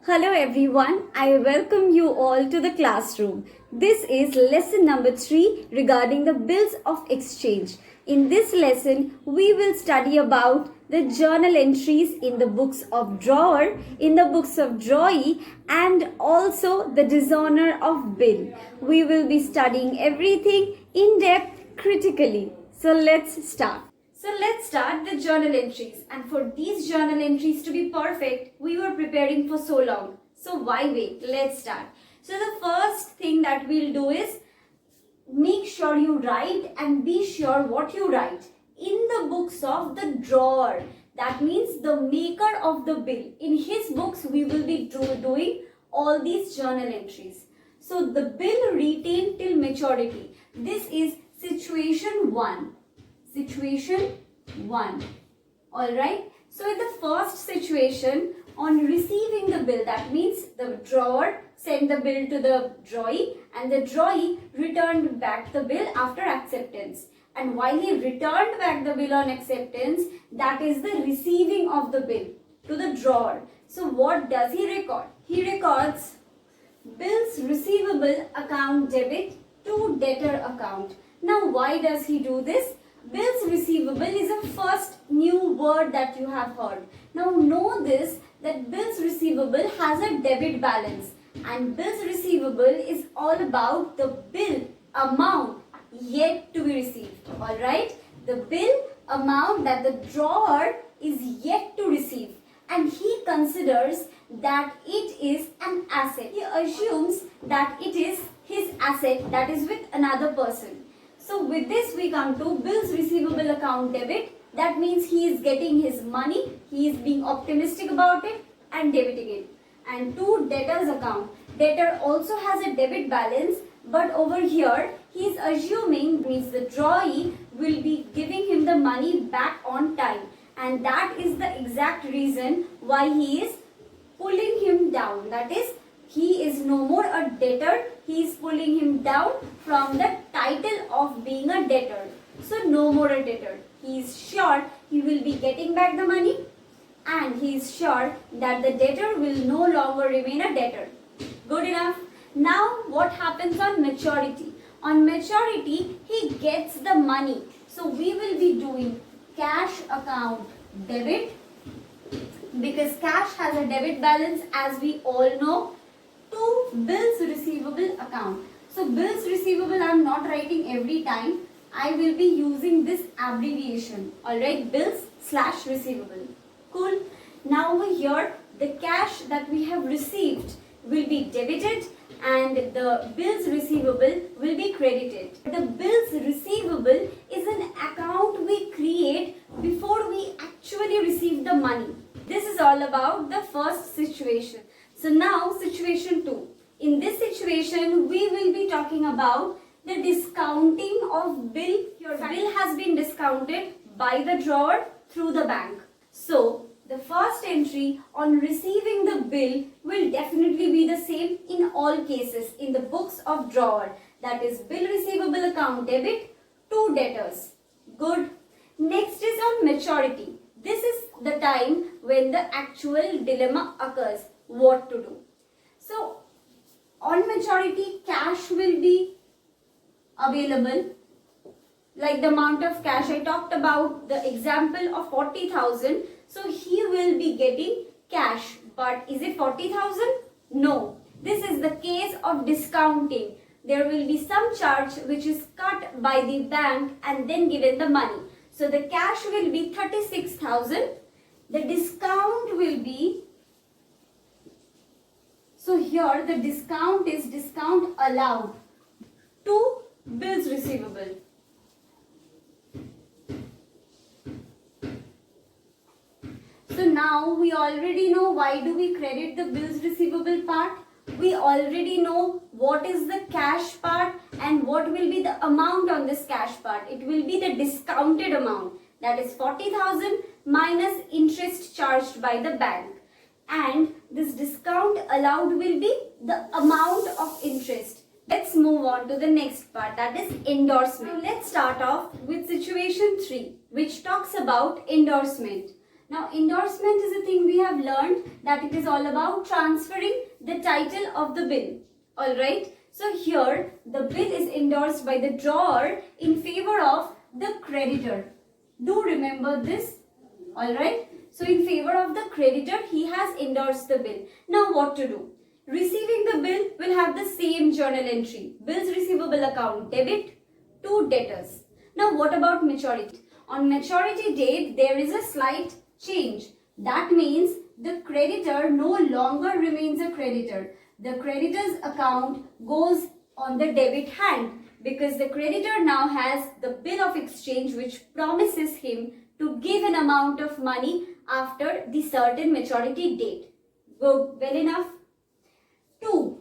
Hello everyone, I welcome you all to the classroom. This is lesson number 3 regarding the bills of exchange. In this lesson, we will study about the journal entries in the books of drawer, in the books of drawee, and also the dishonor of bill. We will be studying everything in depth critically. So let's start. So let's start the journal entries, and for these journal entries to be perfect, we were preparing for so long. So why wait? Let's start. So the first thing that we'll do is make sure you write and be sure what you write in the books of the drawer. That means the maker of the bill. In his books, we will be doing all these journal entries. So the bill retained till maturity. This is situation 1. Situation 1. Alright. So in the first situation, on receiving the bill, that means the drawer sent the bill to the drawee and the drawee returned back the bill after acceptance. And while he returned back the bill on acceptance, that is the receiving of the bill to the drawer. So what does he record? He records bills receivable account debit to debtor account. Now why does he do this? Bills receivable is a first new word that you have heard. Now know this, that bills receivable has a debit balance, and bills receivable is all about the bill amount yet to be received. Alright? The bill amount that the drawer is yet to receive, and he considers that it is an asset. He assumes that it is his asset that is with another person. So with this we come to bills receivable account debit. That means he is getting his money, he is being optimistic about it and debiting it. And to debtor's account. Debtor also has a debit balance, but over here he is assuming, means the drawee will be giving him the money back on time. And that is the exact reason why he is pulling him down. That is, he is no more a debtor, he is pulling him down from the title of being a debtor. So no more a debtor. He is sure he will be getting back the money, and he is sure that the debtor will no longer remain a debtor. Good enough. Now what happens on maturity? On maturity, he gets the money. So we will be doing cash account debit, because cash has a debit balance, as we all know, to bills receivable account. So bills receivable I am not writing every time. I will be using this abbreviation. Alright, bills / receivable. Cool. Now over here, the cash that we have received will be debited and the bills receivable will be credited. The bills receivable is an account we create before we actually receive the money. This is all about the first situation. So now situation 2. In this situation, we will be talking about the discounting of bill. Your bill has been discounted by the drawer through the bank. So the first entry on receiving the bill will definitely be the same in all cases in the books of drawer. That is bill receivable account debit to debtors. Good. Next is on maturity. This is the time when the actual dilemma occurs. What to do? So on maturity, cash will be available, like the amount of cash I talked about, the example of 40,000. So he will be getting cash, but is it 40,000? No. This is the case of discounting. There will be some charge which is cut by the bank and then given the money. So the cash will be 36,000. The discount will be, so here the discount is discount allowed to bills receivable. So now we already know why do we credit the bills receivable part. We already know what is the cash part and what will be the amount on this cash part. It will be the discounted amount, that is 40,000 minus interest charged by the bank. And this discount allowed will be the amount of interest. Let's move on to the next part, that is endorsement. Let's start off with situation 3, which talks about endorsement. Now, endorsement is a thing we have learned that it is all about transferring the title of the bill. Alright. So here the bill is endorsed by the drawer in favor of the creditor. Do remember this. Alright. So in favor of the creditor, he has endorsed the bill. Now what to do? Receiving the bill will have the same journal entry. Bills receivable account debit to debtors. Now what about maturity? On maturity date, there is a slight change. That means the creditor no longer remains a creditor. The creditor's account goes on the debit hand because the creditor now has the bill of exchange which promises him to give an amount of money after the certain maturity date. Go well enough? 2.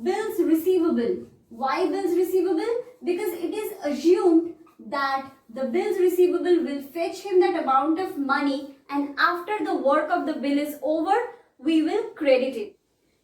Bills receivable. Why bills receivable? Because it is assumed that the bills receivable will fetch him that amount of money, and after the work of the bill is over, we will credit it.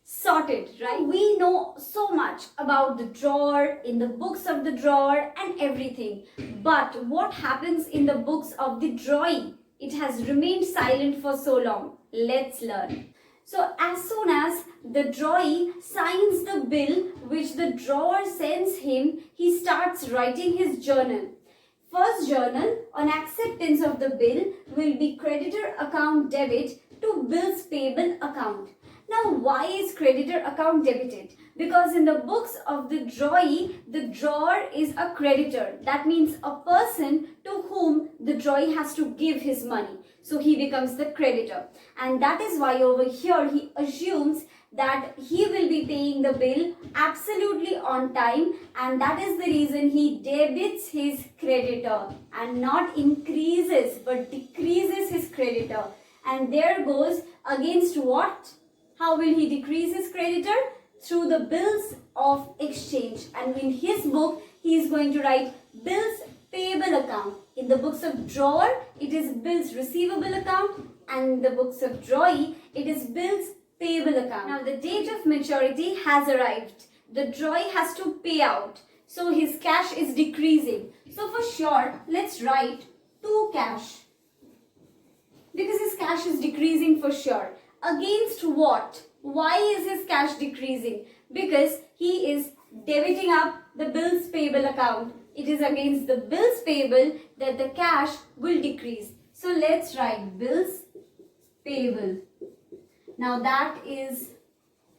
Sorted, right? We know so much about the drawer, in the books of the drawer and everything. But what happens in the books of the drawee? It has remained silent for so long. Let's learn. So as soon as the drawee signs the bill which the drawer sends him, he starts writing his journal. First journal on acceptance of the bill will be creditor account debit to bills payable account. Now, why is creditor account debited? Because in the books of the drawee, the drawer is a creditor. That means a person to whom the drawee has to give his money. So he becomes the creditor. And that is why over here he assumes that he will be paying the bill absolutely on time, and that is the reason he debits his creditor and not increases but decreases his creditor. And there goes against what? How will he decrease his creditor? Through the bills of exchange. And in his book, he is going to write bills payable account. In the books of drawer, it is bills receivable account. And in the books of drawee, it is bills payable account. Now the date of maturity has arrived. The drawee has to pay out. So his cash is decreasing. So for short, let's write to cash. Because his cash is decreasing for sure. Against what? Why is his cash decreasing? Because he is debiting up the bills payable account. It is against the bills payable that the cash will decrease. So let's write bills payable. Now that is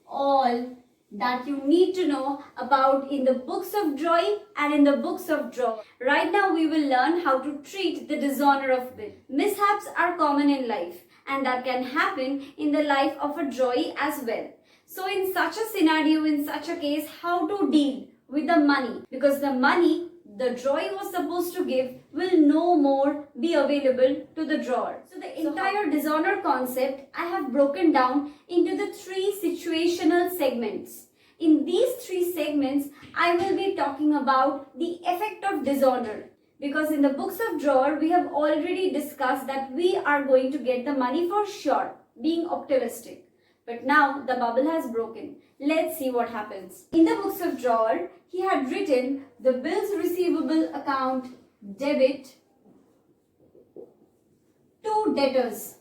all that you need to know about in the books of drawee and in the books of drawer. Right now we will learn how to treat the dishonor of bill. Mishaps are common in life, and that can happen in the life of a drawee as well. So in such a scenario, in such a case, how to deal with the money? Because the money the drawee was supposed to give will no more be available to the drawer. So the entire dishonor concept I have broken down into the 3 situational segments. In these 3 segments, I will be talking about the effect of dishonor. Because in the books of drawer, we have already discussed that we are going to get the money for sure, being optimistic. But now the bubble has broken. Let's see what happens. In the books of drawer, he had written the bills receivable account debit to debtors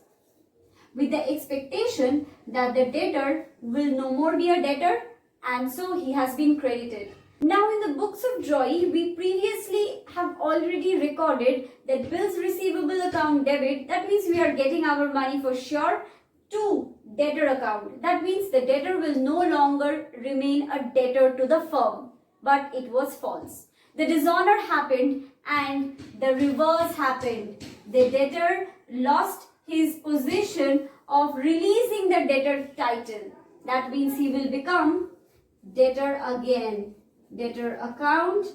with the expectation that the debtor will no more be a debtor, and so he has been credited. Now in the books of drawee, we previously have already recorded that bills receivable account debit, that means we are getting our money for sure, to debtor account. That means the debtor will no longer remain a debtor to the firm. But it was false. The dishonor happened and the reverse happened. The debtor lost his position of releasing the debtor title. That means he will become debtor again. Debtor account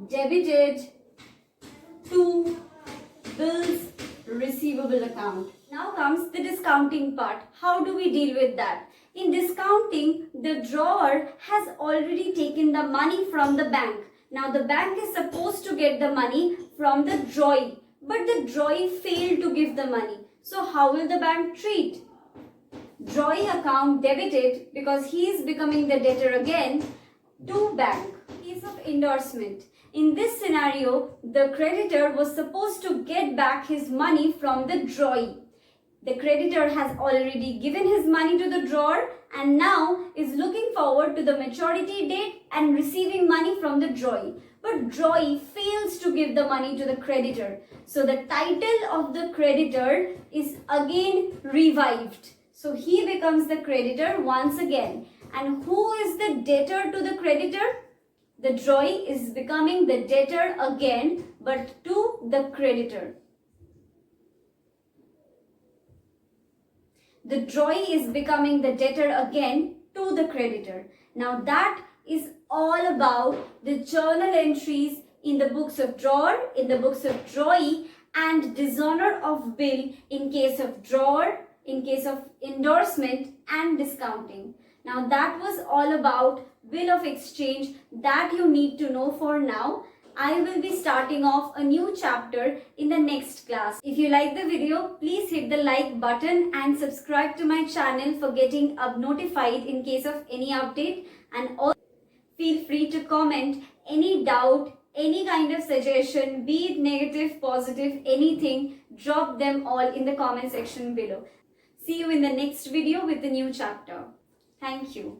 debited to bills receivable account. Now comes the discounting part. How do we deal with that? In discounting, the drawer has already taken the money from the bank. Now the bank is supposed to get the money from the drawee, but the drawee failed to give the money. So how will the bank treat? Drawee account debited because he is becoming the debtor again to bank. Case of endorsement. In this scenario, the creditor was supposed to get back his money from the drawee. The creditor has already given his money to the drawer and now is looking forward to the maturity date and receiving money from the drawee. But drawee fails to give the money to the creditor. So the title of the creditor is again revived. So he becomes the creditor once again. And who is the debtor to the creditor? The drawee is becoming the debtor again, but to the creditor. The drawee is becoming the debtor again to the creditor. Now that is all about the journal entries in the books of drawer, in the books of drawee, and dishonor of bill in case of drawer, in case of endorsement and discounting. Now that was all about bill of exchange that you need to know for now. I will be starting off a new chapter in the next class. If you like the video, please hit the like button and subscribe to my channel for getting notified in case of any update. And also feel free to comment any doubt, any kind of suggestion, be it negative, positive, anything, drop them all in the comment section below. See you in the next video with the new chapter. Thank you.